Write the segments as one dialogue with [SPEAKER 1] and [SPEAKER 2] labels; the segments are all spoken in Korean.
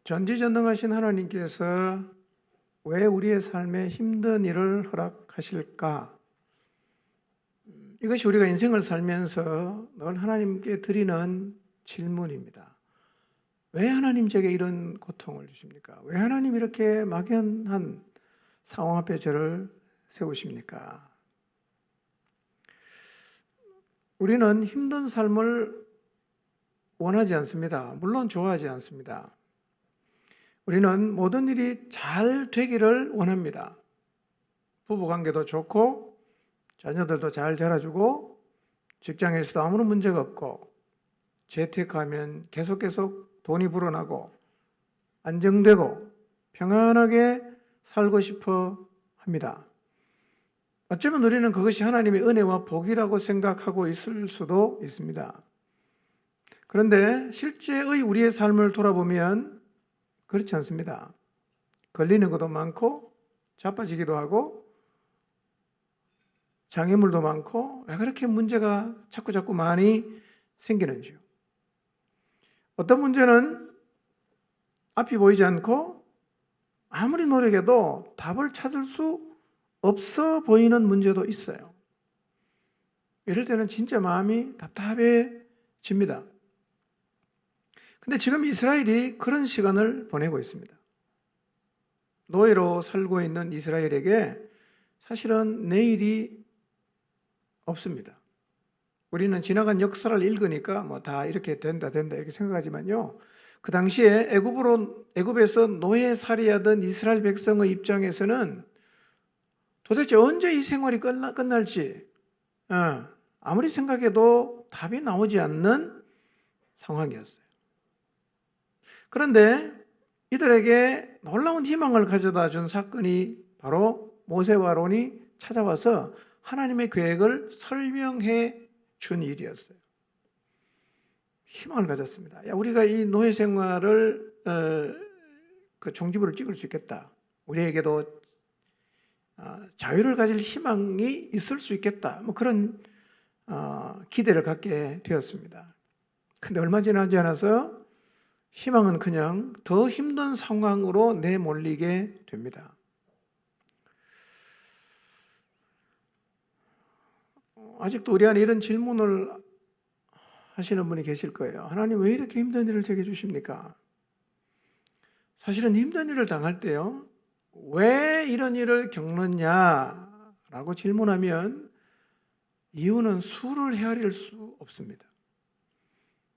[SPEAKER 1] 전지전능하신 하나님께서 왜 우리의 삶에 힘든 일을 허락하실까? 이것이 우리가 인생을 살면서 늘 하나님께 드리는 질문입니다. 왜 하나님 제게 이런 고통을 주십니까? 왜 하나님 이렇게 막연한 상황 앞에 저를 세우십니까? 우리는 힘든 삶을 원하지 않습니다. 물론 좋아하지 않습니다. 우리는 모든 일이 잘 되기를 원합니다. 부부관계도 좋고 자녀들도 잘 자라주고 직장에서도 아무런 문제가 없고 재테크하면 계속 돈이 불어나고 안정되고 평안하게 살고 싶어 합니다. 어쩌면 우리는 그것이 하나님의 은혜와 복이라고 생각하고 있을 수도 있습니다. 그런데 실제의 우리의 삶을 돌아보면 그렇지 않습니다. 걸리는 것도 많고 자빠지기도 하고 장애물도 많고 왜 그렇게 문제가 자꾸 많이 생기는지요. 어떤 문제는 앞이 보이지 않고 아무리 노력해도 답을 찾을 수 없어 보이는 문제도 있어요. 이럴 때는 진짜 마음이 답답해집니다. 근데 지금 이스라엘이 그런 시간을 보내고 있습니다. 노예로 살고 있는 이스라엘에게 사실은 내일이 없습니다. 우리는 지나간 역사를 읽으니까 뭐 다 이렇게 된다 이렇게 생각하지만요. 그 당시에 애굽에서 노예살이하던 이스라엘 백성의 입장에서는 도대체 언제 이 생활이 끝날지 아무리 생각해도 답이 나오지 않는 상황이었어요. 그런데 이들에게 놀라운 희망을 가져다 준 사건이 바로 모세와 아론이 찾아와서 하나님의 계획을 설명해 준 일이었어요. 희망을 가졌습니다. 우리가 이 노예 생활을 그 종지부를 찍을 수 있겠다. 우리에게도 자유를 가질 희망이 있을 수 있겠다. 뭐 그런 기대를 갖게 되었습니다. 근데 얼마 지나지 않아서 희망은 그냥 더 힘든 상황으로 내몰리게 됩니다. 아직도 우리 안에 이런 질문을 하시는 분이 계실 거예요. 하나님 왜 이렇게 힘든 일을 제게 주십니까? 사실은 힘든 일을 당할 때요. 왜 이런 일을 겪느냐라고 질문하면 이유는 수를 헤아릴 수 없습니다.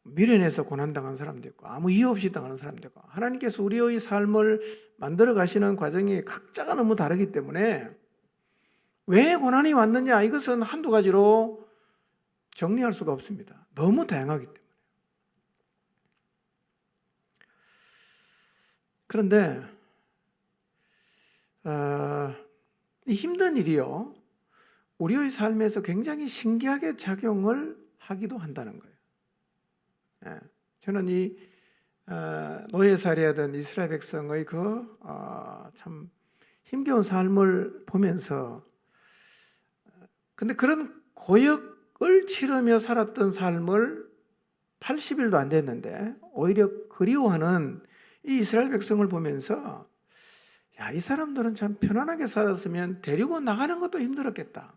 [SPEAKER 1] 미련해서 고난당한 사람도 있고 아무 이유 없이 당하는 사람도 있고 하나님께서 우리의 삶을 만들어 가시는 과정이 각자가 너무 다르기 때문에 왜 고난이 왔느냐 이것은 한두 가지로 정리할 수가 없습니다. 너무 다양하기 때문에. 그런데 이 힘든 일이요 우리의 삶에서 굉장히 신기하게 작용을 하기도 한다는 거예요. 저는 이 노예살이하던 이스라엘 백성의 그 참 힘겨운 삶을 보면서 근데 그런 고역을 치르며 살았던 삶을 80일도 안 됐는데 오히려 그리워하는 이 이스라엘 백성을 보면서 이 사람들은 참 편안하게 살았으면 데리고 나가는 것도 힘들었겠다.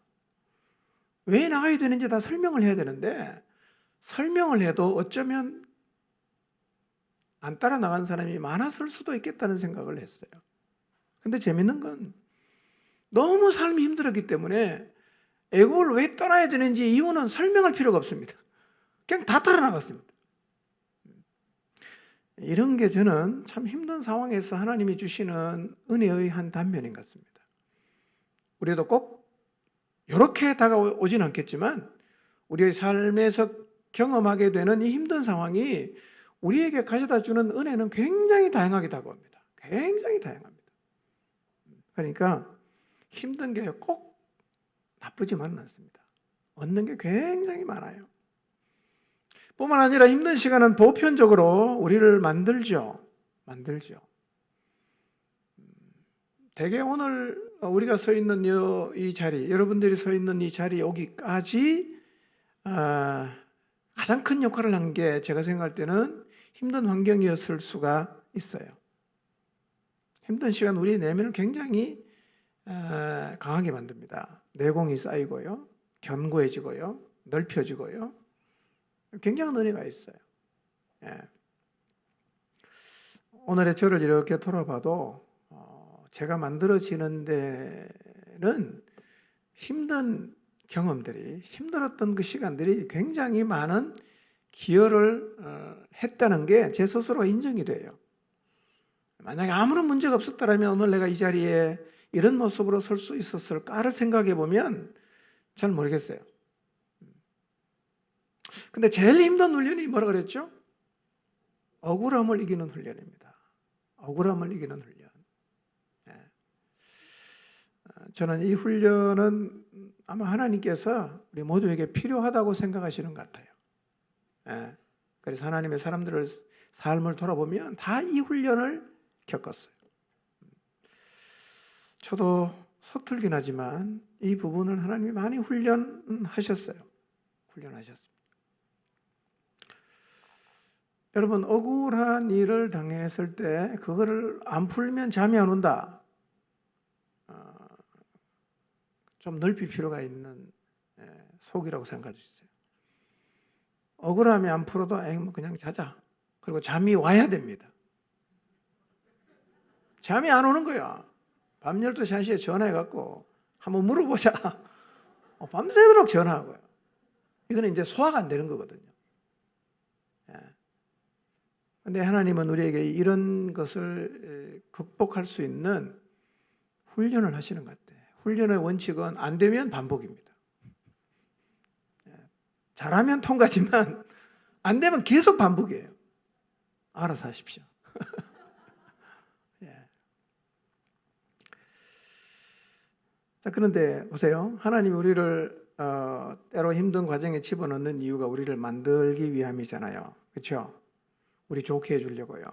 [SPEAKER 1] 왜 나가야 되는지 다 설명을 해야 되는데 설명을 해도 어쩌면 안 따라 나간 사람이 많았을 수도 있겠다는 생각을 했어요. 근데 재밌는 건 너무 삶이 힘들었기 때문에 애굽을 왜 떠나야 되는지 이유는 설명할 필요가 없습니다. 그냥 다 따라 나갔습니다. 이런 게 저는 참 힘든 상황에서 하나님이 주시는 은혜의 한 단면인 것 같습니다. 우리도 꼭 이렇게 다가오진 않겠지만 우리의 삶에서 경험하게 되는 이 힘든 상황이 우리에게 가져다 주는 은혜는 굉장히 다양하게 다가옵니다. 굉장히 다양합니다. 그러니까 힘든 게 꼭 나쁘지만은 않습니다. 얻는 게 굉장히 많아요. 뿐만 아니라 힘든 시간은 보편적으로 우리를 만들죠. 대개 오늘 우리가 서 있는 이 자리, 여러분들이 서 있는 이 자리에 오기까지 가장 큰 역할을 한 게 제가 생각할 때는 힘든 환경이었을 수가 있어요. 힘든 시간 우리 내면을 굉장히 강하게 만듭니다. 내공이 쌓이고요, 견고해지고요, 넓혀지고요. 굉장한 은혜가 있어요. 예. 오늘의 저를 이렇게 돌아봐도 제가 만들어지는 데는 힘든 경험들이, 힘들었던 그 시간들이 굉장히 많은 기여를 했다는 게 제 스스로가 인정이 돼요. 만약에 아무런 문제가 없었다면 오늘 내가 이 자리에 이런 모습으로 설 수 있었을까를 생각해 보면 잘 모르겠어요. 근데 제일 힘든 훈련이 뭐라 그랬죠? 억울함을 이기는 훈련입니다. 억울함을 이기는 훈련. 저는 이 훈련은 아마 하나님께서 우리 모두에게 필요하다고 생각하시는 것 같아요. 그래서 하나님의 사람들의 삶을 돌아보면 다 이 훈련을 겪었어요. 저도 서툴긴 하지만 이 부분을 하나님이 많이 훈련하셨어요. 훈련하셨습니다. 여러분, 억울한 일을 당했을 때 그거를 안 풀면 잠이 안 온다. 좀 넓힐 필요가 있는 속이라고 생각할 수 있어요. 억울함이 안 풀어도 뭐 그냥 자자. 그리고 잠이 와야 됩니다. 잠이 안 오는 거야. 밤 12시, 1시에 전화해갖고 한번 물어보자. 밤새도록 전화하고요. 이거는 이제 소화가 안 되는 거거든요. 근데 하나님은 우리에게 이런 것을 극복할 수 있는 훈련을 하시는 것 같아요. 훈련의 원칙은 안 되면 반복입니다. 잘하면 통과지만 안 되면 계속 반복이에요. 알아서 하십시오. 자, 그런데 보세요. 하나님이 우리를 때로 힘든 과정에 집어넣는 이유가 우리를 만들기 위함이잖아요. 그렇죠? 우리 좋게 해주려고요.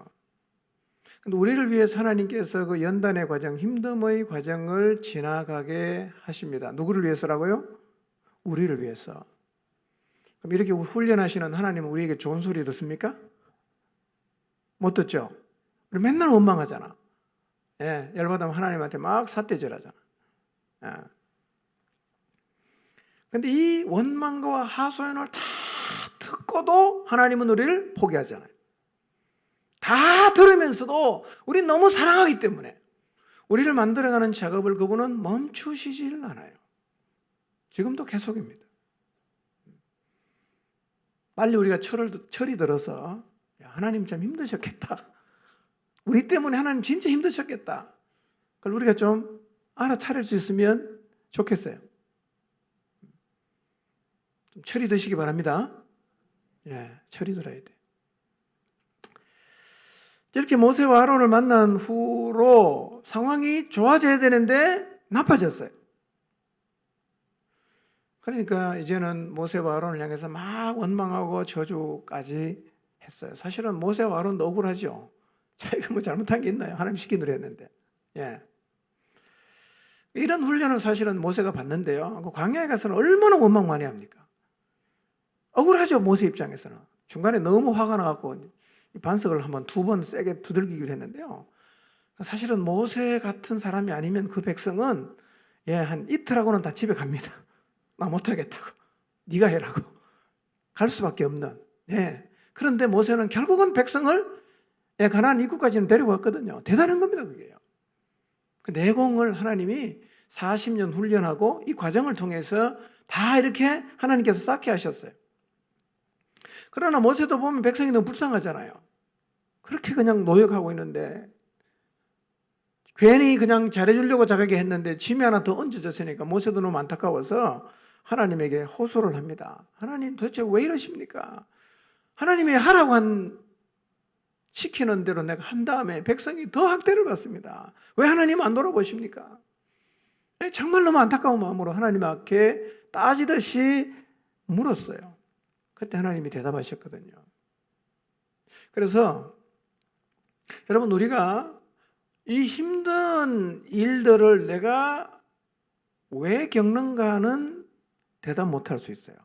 [SPEAKER 1] 근데 우리를 위해서 하나님께서 그 연단의 과정, 힘듦의 과정을 지나가게 하십니다. 누구를 위해서라고요? 우리를 위해서. 그럼 이렇게 훈련하시는 하나님은 우리에게 좋은 소리 듣습니까? 못 듣죠? 우리 맨날 원망하잖아. 열받으면 하나님한테 막 삿대질하잖아. 근데 이 원망과 하소연을 다 듣고도 하나님은 우리를 포기하잖아요. 다 들으면서도 우리는 너무 사랑하기 때문에 우리를 만들어가는 작업을 그분은 멈추시질 않아요. 지금도 계속입니다. 빨리 우리가 철이 들어서 하나님 참 힘드셨겠다. 우리 때문에 하나님 진짜 힘드셨겠다. 그걸 우리가 좀 알아차릴 수 있으면 좋겠어요. 좀 철이 드시기 바랍니다. 철이 들어야 돼. 이렇게 모세와 아론을 만난 후로 상황이 좋아져야 되는데 나빠졌어요. 그러니까 이제는 모세와 아론을 향해서 막 원망하고 저주까지 했어요. 사실은 모세와 아론도 억울하죠. 자기가 뭐 잘못한 게 있나요? 하나님 시킨 대로 했는데. 이런 훈련을 사실은 모세가 받는데요. 광야에 가서는 얼마나 원망 많이 합니까? 억울하죠, 모세 입장에서는. 중간에 너무 화가 나갖고 반석을 한번 2번 세게 두들기기로 했는데요. 사실은 모세 같은 사람이 아니면 그 백성은 한 이틀하고는 다 집에 갑니다. 나 못하겠다고. 네가 해라고. 갈 수밖에 없는. 그런데 모세는 결국은 백성을 가나안 입구까지는 데리고 왔거든요. 대단한 겁니다, 그게요. 그 내공을 하나님이 40년 훈련하고 이 과정을 통해서 다 이렇게 하나님께서 쌓게 하셨어요. 그러나 모세도 보면 백성이 너무 불쌍하잖아요. 그렇게 그냥 노역하고 있는데 괜히 그냥 잘해주려고 자기가 했는데 짐이 하나 더 얹어졌으니까 모세도 너무 안타까워서 하나님에게 호소를 합니다. 하나님 도대체 왜 이러십니까? 하나님이 하라고 시키는 대로 내가 한 다음에 백성이 더 학대를 받습니다. 왜 하나님 안 돌아보십니까? 정말 너무 안타까운 마음으로 하나님 앞에 따지듯이 물었어요. 그때 하나님이 대답하셨거든요. 그래서 여러분, 우리가 이 힘든 일들을 내가 왜 겪는가는 대답 못할 수 있어요.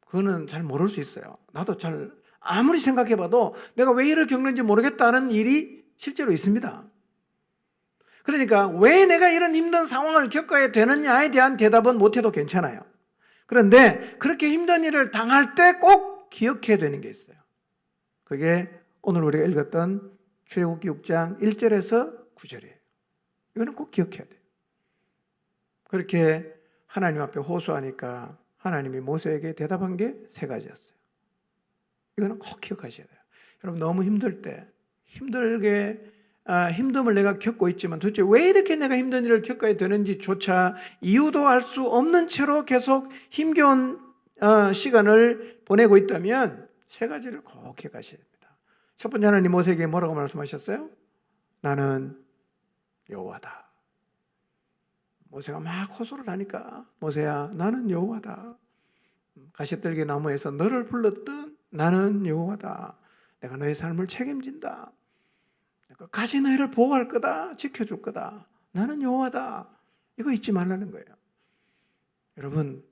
[SPEAKER 1] 그거는 잘 모를 수 있어요. 나도 아무리 생각해봐도 내가 왜 일을 겪는지 모르겠다는 일이 실제로 있습니다. 그러니까 왜 내가 이런 힘든 상황을 겪어야 되느냐에 대한 대답은 못해도 괜찮아요. 그런데 그렇게 힘든 일을 당할 때 꼭 기억해야 되는 게 있어요. 그게 오늘 우리가 읽었던 출애굽기 6장 1절에서 9절이에요. 이거는 꼭 기억해야 돼요. 그렇게 하나님 앞에 호소하니까 하나님이 모세에게 대답한 게 3가지였어요. 이거는 꼭 기억하셔야 돼요. 여러분 너무 힘들 때 힘듦을 내가 겪고 있지만 도대체 왜 이렇게 내가 힘든 일을 겪어야 되는지조차 이유도 알 수 없는 채로 계속 힘겨운 시간을 보내고 있다면 3가지를 꼭 기억하셔야 됩니다. 첫 번째, 하나님 모세에게 뭐라고 말씀하셨어요? 나는 여호와다. 모세가 막 호소를 하니까 모세야 나는 여호와다. 가시떨기 나무에서 너를 불렀던 나는 여호와다. 내가 너의 삶을 책임진다. 끝까지 너희를 보호할 거다. 지켜줄 거다. 나는 여호와다. 이거 잊지 말라는 거예요. 여러분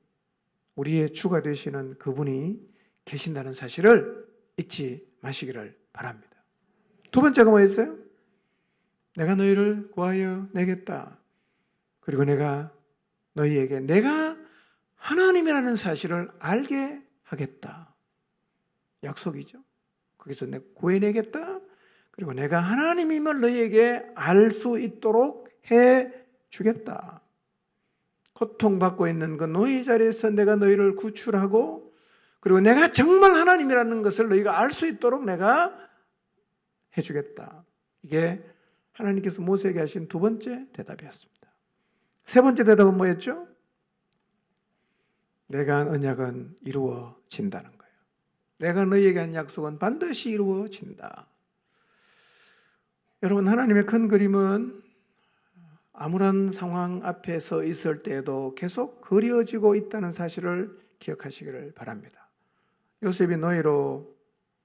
[SPEAKER 1] 우리의 주가 되시는 그분이 계신다는 사실을 잊지 마시기를 바랍니다. 2번째가 뭐였어요? 내가 너희를 구하여 내겠다. 그리고 내가 너희에게 내가 하나님이라는 사실을 알게 하겠다. 약속이죠. 거기서 내가 구해내겠다. 그리고 내가 하나님임을 너희에게 알 수 있도록 해주겠다. 고통받고 있는 그 노예 자리에서 내가 너희를 구출하고 그리고 내가 정말 하나님이라는 것을 너희가 알 수 있도록 내가 해주겠다. 이게 하나님께서 모세에게 하신 2번째 대답이었습니다. 3번째 대답은 뭐였죠? 내가 한 언약은 이루어진다는 거예요. 내가 너희에게 한 약속은 반드시 이루어진다. 여러분 하나님의 큰 그림은 아무런 상황 앞에 서 있을 때에도 계속 그려지고 있다는 사실을 기억하시기를 바랍니다. 요셉이 노예로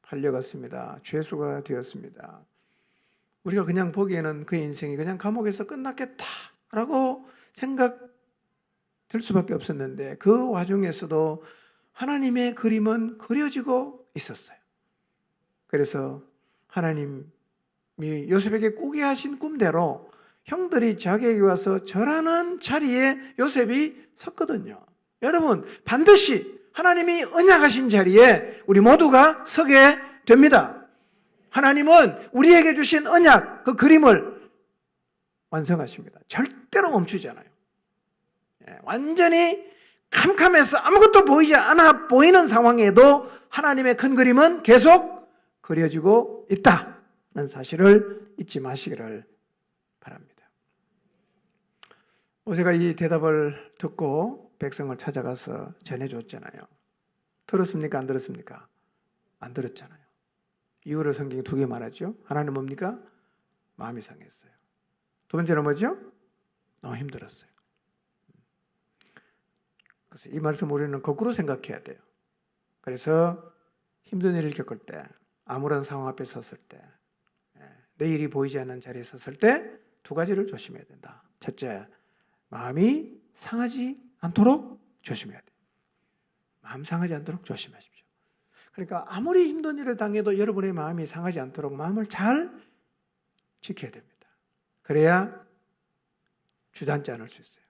[SPEAKER 1] 팔려갔습니다. 죄수가 되었습니다. 우리가 그냥 보기에는 그 인생이 그냥 감옥에서 끝났겠다라고 생각될 수밖에 없었는데 그 와중에서도 하나님의 그림은 그려지고 있었어요. 그래서 하나님이 요셉에게 꾸게 하신 꿈대로 형들이 자기에게 와서 절하는 자리에 요셉이 섰거든요. 여러분 반드시 하나님이 언약하신 자리에 우리 모두가 서게 됩니다. 하나님은 우리에게 주신 언약, 그 그림을 완성하십니다. 절대로 멈추지 않아요. 완전히 캄캄해서 아무것도 보이지 않아 보이는 상황에도 하나님의 큰 그림은 계속 그려지고 있다는 사실을 잊지 마시기를 바랍니다. 모세가 이 대답을 듣고 백성을 찾아가서 전해줬잖아요. 들었습니까? 안 들었습니까? 안 들었잖아요. 이유를 성경이 2개 말하죠. 하나는 뭡니까? 마음이 상했어요. 2번째는 뭐죠? 너무 힘들었어요. 그래서 이 말씀 우리는 거꾸로 생각해야 돼요. 그래서 힘든 일을 겪을 때, 아무런 상황 앞에 섰을 때, 내일이 보이지 않는 자리에 섰을 때 2가지를 조심해야 된다. 첫째, 마음이 상하지 않도록 조심해야 돼요. 마음 상하지 않도록 조심하십시오. 그러니까 아무리 힘든 일을 당해도 여러분의 마음이 상하지 않도록 마음을 잘 지켜야 됩니다. 그래야 주저앉지 않을 수 있어요.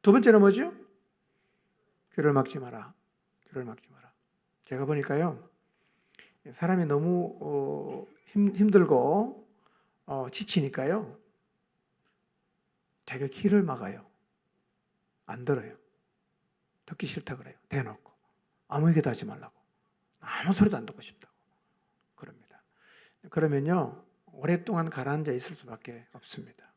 [SPEAKER 1] 2번째는 뭐죠? 귀를 막지 마라. 귀를 막지 마라. 제가 보니까요, 사람이 너무 힘들고 지치니까요, 되게 귀를 막아요. 안 들어요. 듣기 싫다 그래요. 대놓고. 아무 얘기도 하지 말라고. 아무 소리도 안 듣고 싶다고. 그럽니다. 그러면요, 오랫동안 가라앉아 있을 수밖에 없습니다.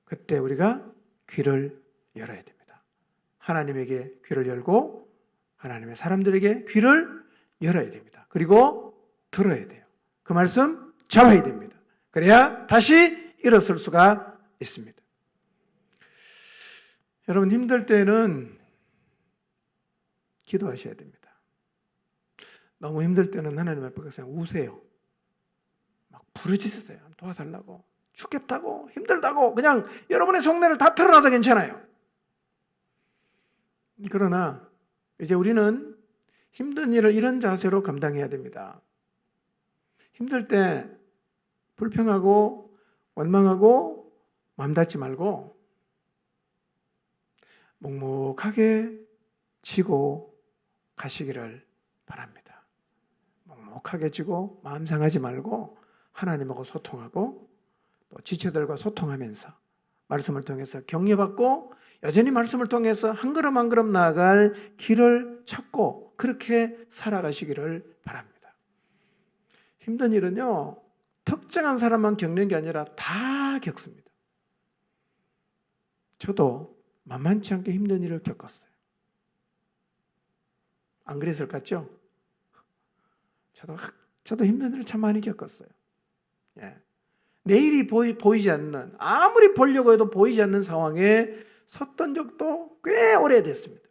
[SPEAKER 1] 그때 우리가 귀를 열어야 됩니다. 하나님에게 귀를 열고 하나님의 사람들에게 귀를 열어야 됩니다. 그리고 들어야 돼요. 그 말씀 잡아야 됩니다. 그래야 다시 일어설 수가 있습니다. 여러분 힘들 때는 기도하셔야 됩니다. 너무 힘들 때는 하나님 앞에 가서 우세요. 막 부르짖으세요. 도와달라고. 죽겠다고, 힘들다고, 그냥 여러분의 속내를 다 털어놔도 괜찮아요. 그러나 이제 우리는 힘든 일을 이런 자세로 감당해야 됩니다. 힘들 때 불평하고 원망하고 마음 닫지 말고 묵묵하게 지고 가시기를 바랍니다. 묵묵하게 지고 마음 상하지 말고 하나님하고 소통하고 또 지체들과 소통하면서 말씀을 통해서 격려받고 여전히 말씀을 통해서 한 걸음 한 걸음 나아갈 길을 찾고 그렇게 살아가시기를 바랍니다. 힘든 일은요, 특정한 사람만 겪는 게 아니라 다 겪습니다. 저도 만만치 않게 힘든 일을 겪었어요. 안 그랬을 것 같죠? 저도 힘든 일을 참 많이 겪었어요. 예. 내일이 보이지 않는, 아무리 보려고 해도 보이지 않는 상황에 섰던 적도 꽤 오래됐습니다.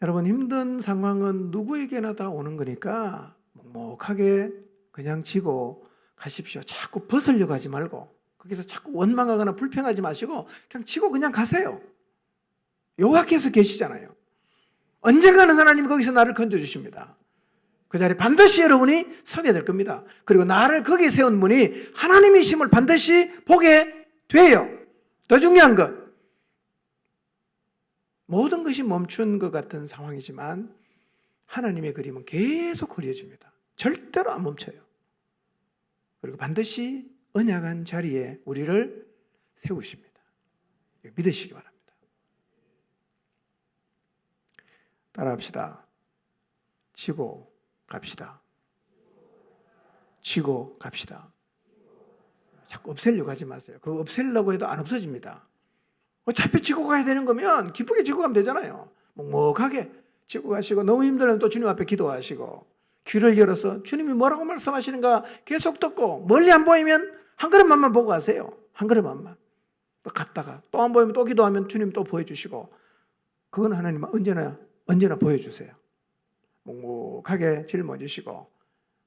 [SPEAKER 1] 여러분, 힘든 상황은 누구에게나 다 오는 거니까 묵묵하게 그냥 지고 가십시오. 자꾸 벗으려고 하지 말고 거기서 자꾸 원망하거나 불평하지 마시고 그냥 지고 그냥 가세요. 여호와께서 계시잖아요. 언젠가는 하나님이 거기서 나를 건져주십니다. 그 자리에 반드시 여러분이 서게 될 겁니다. 그리고 나를 거기에 세운 분이 하나님이심을 반드시 보게 돼요. 더 중요한 것, 모든 것이 멈춘 것 같은 상황이지만 하나님의 그림은 계속 그려집니다. 절대로 안 멈춰요. 그리고 반드시 언약한 자리에 우리를 세우십니다. 믿으시기 바랍니다. 따라합시다. 지고 갑시다. 지고 갑시다. 자꾸 없애려고 하지 마세요. 그거 없애려고 해도 안 없어집니다. 어차피 지고 가야 되는 거면 기쁘게 지고 가면 되잖아요. 묵묵하게 지고 가시고 너무 힘들면 또 주님 앞에 기도하시고 귀를 열어서 주님이 뭐라고 말씀하시는가 계속 듣고 멀리 안 보이면 한 걸음만 보고 가세요. 한 걸음만. 또 갔다가 또 안 보이면 또 기도하면 주님 또 보여주시고 그건 하나님은 언제나 보여주세요. 묵묵하게 짊어지시고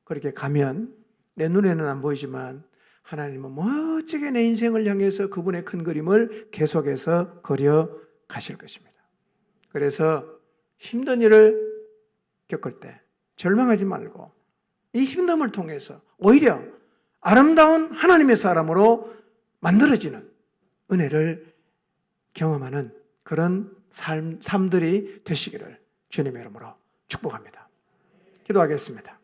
[SPEAKER 1] 그렇게 가면 내 눈에는 안 보이지만 하나님은 멋지게 내 인생을 향해서 그분의 큰 그림을 계속해서 그려 가실 것입니다. 그래서 힘든 일을 겪을 때 절망하지 말고 이 힘듦을 통해서 오히려 아름다운 하나님의 사람으로 만들어지는 은혜를 경험하는 그런 삶들이 되시기를 주님의 이름으로 축복합니다. 기도하겠습니다.